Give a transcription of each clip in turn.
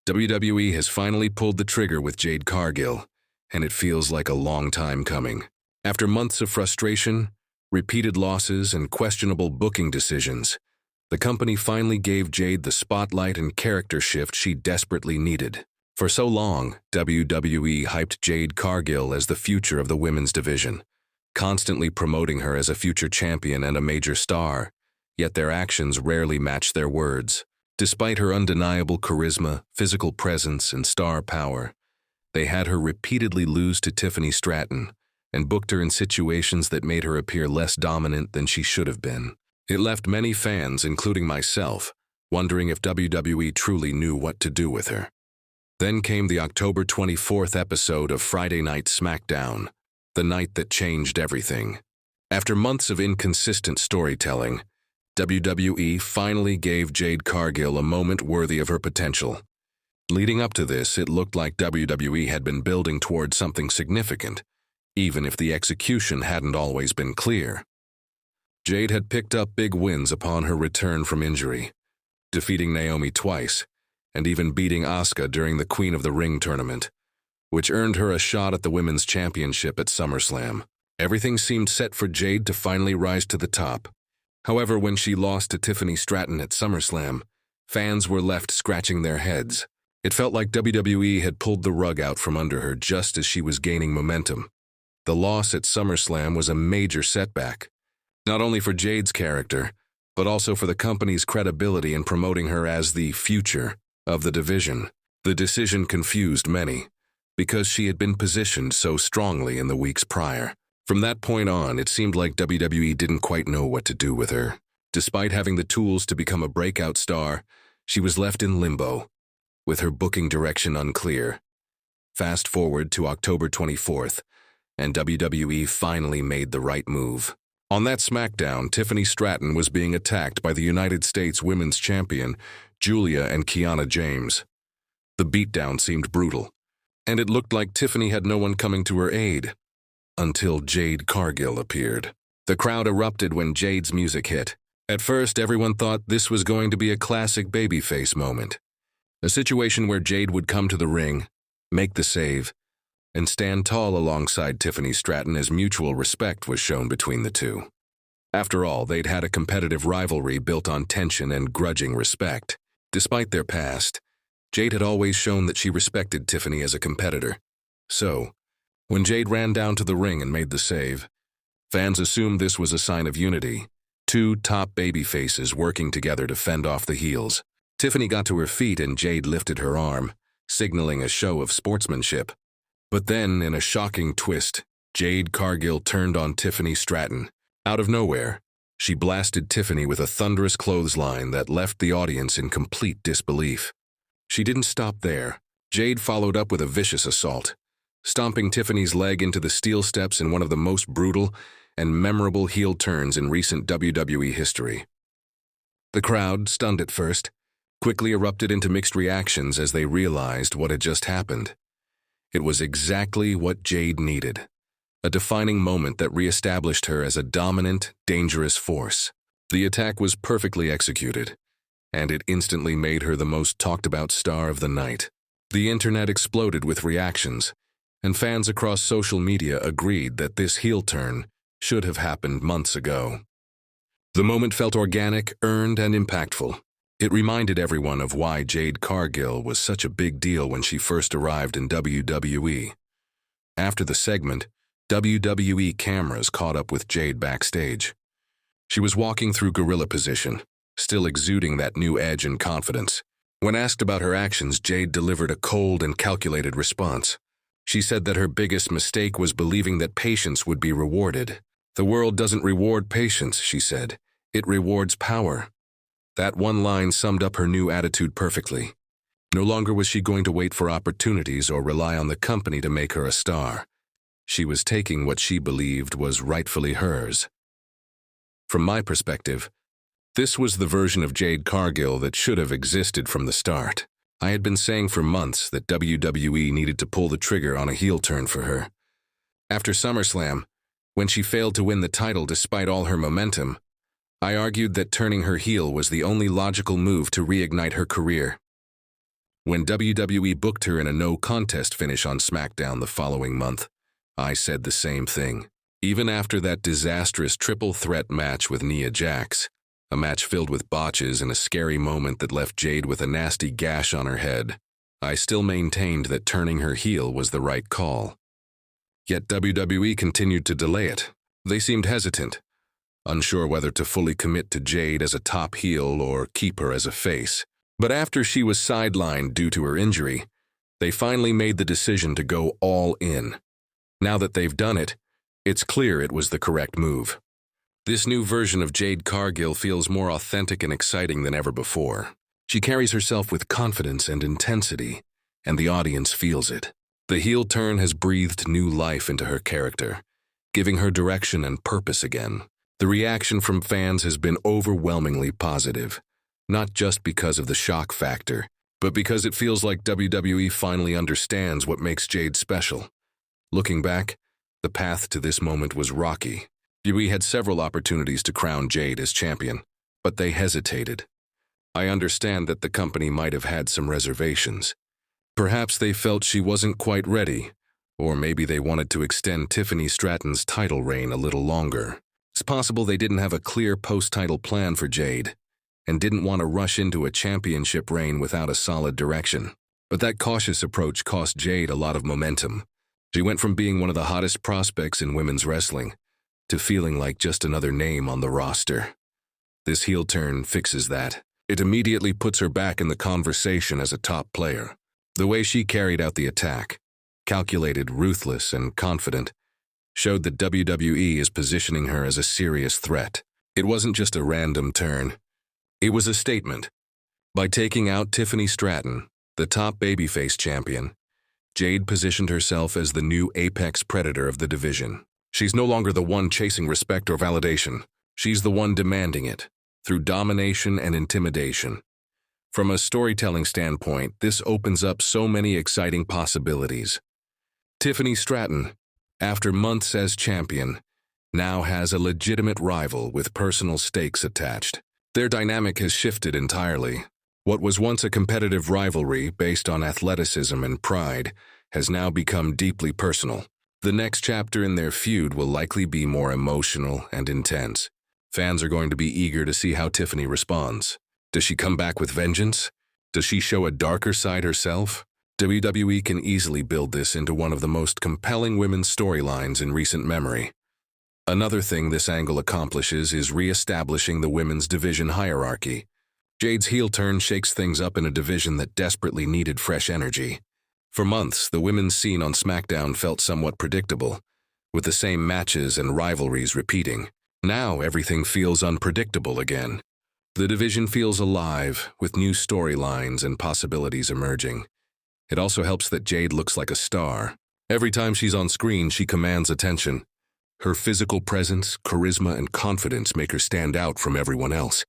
WWE has finally pulled the trigger with Jade Cargill, and it feels like a long time coming. After months of frustration, repeated losses, and questionable booking decisions, the company finally gave Jade the spotlight and character shift she desperately needed. For so long, WWE hyped Jade Cargill as the future of the women's division, constantly promoting her as a future champion and a major star, yet their actions rarely matched their words. Despite her undeniable charisma, physical presence, and star power, they had her repeatedly lose to Tiffany Stratton and booked her in situations that made her appear less dominant than she should have been. It left many fans, including myself, wondering if WWE truly knew what to do with her. Then came the October 24th episode of Friday Night SmackDown, the night that changed everything. After months of inconsistent storytelling, WWE finally gave Jade Cargill a moment worthy of her potential. Leading up to this, it looked like WWE had been building towards something significant, even if the execution hadn't always been clear. Jade had picked up big wins upon her return from injury, defeating Naomi twice, and even beating Asuka during the Queen of the Ring tournament, which earned her a shot at the Women's Championship at SummerSlam. Everything seemed set for Jade to finally rise to the top. However, when she lost to Tiffany Stratton at SummerSlam, fans were left scratching their heads. It felt like WWE had pulled the rug out from under her just as she was gaining momentum. The loss at SummerSlam was a major setback, not only for Jade's character, but also for the company's credibility in promoting her as the future of the division. The decision confused many, because she had been positioned so strongly in the weeks prior. From that point on, it seemed like WWE didn't quite know what to do with her. Despite having the tools to become a breakout star, she was left in limbo, with her booking direction unclear. Fast forward to October 24th, and WWE finally made the right move. On that SmackDown, Tiffany Stratton was being attacked by the United States Women's Champion, Julia and Kiana James. The beatdown seemed brutal, and it looked like Tiffany had no one coming to her aid. Until Jade Cargill appeared. The crowd erupted when Jade's music hit. At first, everyone thought this was going to be a classic babyface moment. A situation where Jade would come to the ring, make the save, and stand tall alongside Tiffany Stratton as mutual respect was shown between the two. After all, they'd had a competitive rivalry built on tension and grudging respect. Despite their past, Jade had always shown that she respected Tiffany as a competitor. So, when Jade ran down to the ring and made the save, fans assumed this was a sign of unity, two top babyfaces working together to fend off the heels. Tiffany got to her feet and Jade lifted her arm, signaling a show of sportsmanship. But then, in a shocking twist, Jade Cargill turned on Tiffany Stratton. Out of nowhere, she blasted Tiffany with a thunderous clothesline that left the audience in complete disbelief. She didn't stop there. Jade followed up with a vicious assault, stomping Tiffany's leg into the steel steps in one of the most brutal and memorable heel turns in recent WWE history. The crowd, stunned at first, quickly erupted into mixed reactions as they realized what had just happened. It was exactly what Jade needed, a defining moment that reestablished her as a dominant, dangerous force. The attack was perfectly executed, and it instantly made her the most talked-about star of the night. The internet exploded with reactions, and fans across social media agreed that this heel turn should have happened months ago. The moment felt organic, earned, and impactful. It reminded everyone of why Jade Cargill was such a big deal when she first arrived in WWE. After the segment, WWE cameras caught up with Jade backstage. She was walking through gorilla position, still exuding that new edge and confidence. When asked about her actions, Jade delivered a cold and calculated response. She said that her biggest mistake was believing that patience would be rewarded. "The world doesn't reward patience," she said. "It rewards power." That one line summed up her new attitude perfectly. No longer was she going to wait for opportunities or rely on the company to make her a star. She was taking what she believed was rightfully hers. From my perspective, this was the version of Jade Cargill that should have existed from the start. I had been saying for months that WWE needed to pull the trigger on a heel turn for her. After SummerSlam, when she failed to win the title despite all her momentum, I argued that turning her heel was the only logical move to reignite her career. When WWE booked her in a no-contest finish on SmackDown the following month, I said the same thing. Even after that disastrous triple threat match with Nia Jax, a match filled with botches and a scary moment that left Jade with a nasty gash on her head, I still maintained that turning her heel was the right call. Yet WWE continued to delay it. They seemed hesitant, unsure whether to fully commit to Jade as a top heel or keep her as a face. But after she was sidelined due to her injury, they finally made the decision to go all in. Now that they've done it, it's clear it was the correct move. This new version of Jade Cargill feels more authentic and exciting than ever before. She carries herself with confidence and intensity, and the audience feels it. The heel turn has breathed new life into her character, giving her direction and purpose again. The reaction from fans has been overwhelmingly positive, not just because of the shock factor, but because it feels like WWE finally understands what makes Jade special. Looking back, the path to this moment was rocky. WWE had several opportunities to crown Jade as champion, but they hesitated. I understand that the company might have had some reservations. Perhaps they felt she wasn't quite ready, or maybe they wanted to extend Tiffany Stratton's title reign a little longer. It's possible they didn't have a clear post-title plan for Jade, and didn't want to rush into a championship reign without a solid direction. But that cautious approach cost Jade a lot of momentum. She went from being one of the hottest prospects in women's wrestling to feeling like just another name on the roster. This heel turn fixes that. It immediately puts her back in the conversation as a top player. The way she carried out the attack, calculated, ruthless, and confident, showed that WWE is positioning her as a serious threat. It wasn't just a random turn. It was a statement. By taking out Tiffany Stratton, the top babyface champion, Jade positioned herself as the new apex predator of the division. She's no longer the one chasing respect or validation. She's the one demanding it, through domination and intimidation. From a storytelling standpoint, this opens up so many exciting possibilities. Tiffany Stratton, after months as champion, now has a legitimate rival with personal stakes attached. Their dynamic has shifted entirely. What was once a competitive rivalry based on athleticism and pride has now become deeply personal. The next chapter in their feud will likely be more emotional and intense. Fans are going to be eager to see how Tiffany responds. Does she come back with vengeance? Does she show a darker side herself? WWE can easily build this into one of the most compelling women's storylines in recent memory. Another thing this angle accomplishes is re-establishing the women's division hierarchy. Jade's heel turn shakes things up in a division that desperately needed fresh energy. For months, the women's scene on SmackDown felt somewhat predictable, with the same matches and rivalries repeating. Now everything feels unpredictable again. The division feels alive, with new storylines and possibilities emerging. It also helps that Jade looks like a star. Every time she's on screen, she commands attention. Her physical presence, charisma, and confidence make her stand out from everyone else.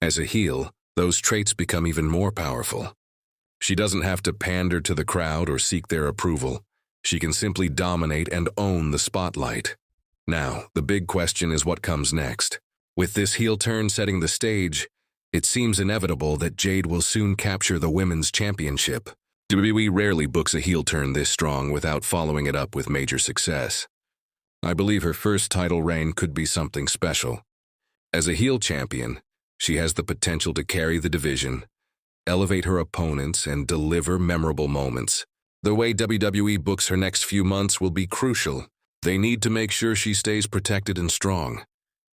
As a heel, those traits become even more powerful. She doesn't have to pander to the crowd or seek their approval. She can simply dominate and own the spotlight. Now, the big question is what comes next. With this heel turn setting the stage, it seems inevitable that Jade will soon capture the women's championship. WWE rarely books a heel turn this strong without following it up with major success. I believe her first title reign could be something special. As a heel champion, she has the potential to carry the division, elevate her opponents, and deliver memorable moments. The way WWE books her next few months will be crucial. They need to make sure she stays protected and strong.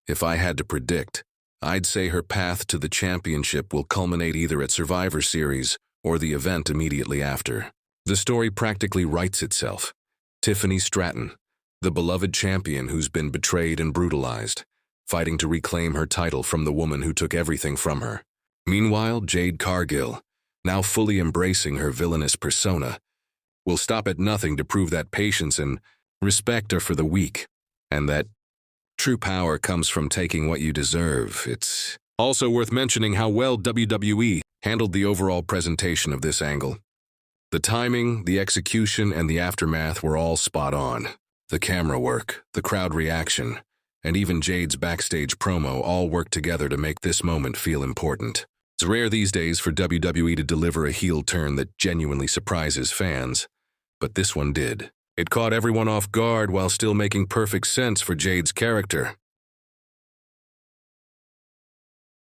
If I had to predict, I'd say her path to the championship will culminate either at Survivor Series or the event immediately after. The story practically writes itself. Tiffany Stratton, the beloved champion who's been betrayed and brutalized, fighting to reclaim her title from the woman who took everything from her. Meanwhile, Jade Cargill, now fully embracing her villainous persona, will stop at nothing to prove that patience and respect are for the weak, and that true power comes from taking what you deserve. It's also worth mentioning how well WWE handled the overall presentation of this angle. The timing, the execution, and the aftermath were all spot on. The camera work, the crowd reaction, and even Jade's backstage promo all worked together to make this moment feel important. It's rare these days for WWE to deliver a heel turn that genuinely surprises fans, but this one did. It caught everyone off guard while still making perfect sense for Jade's character.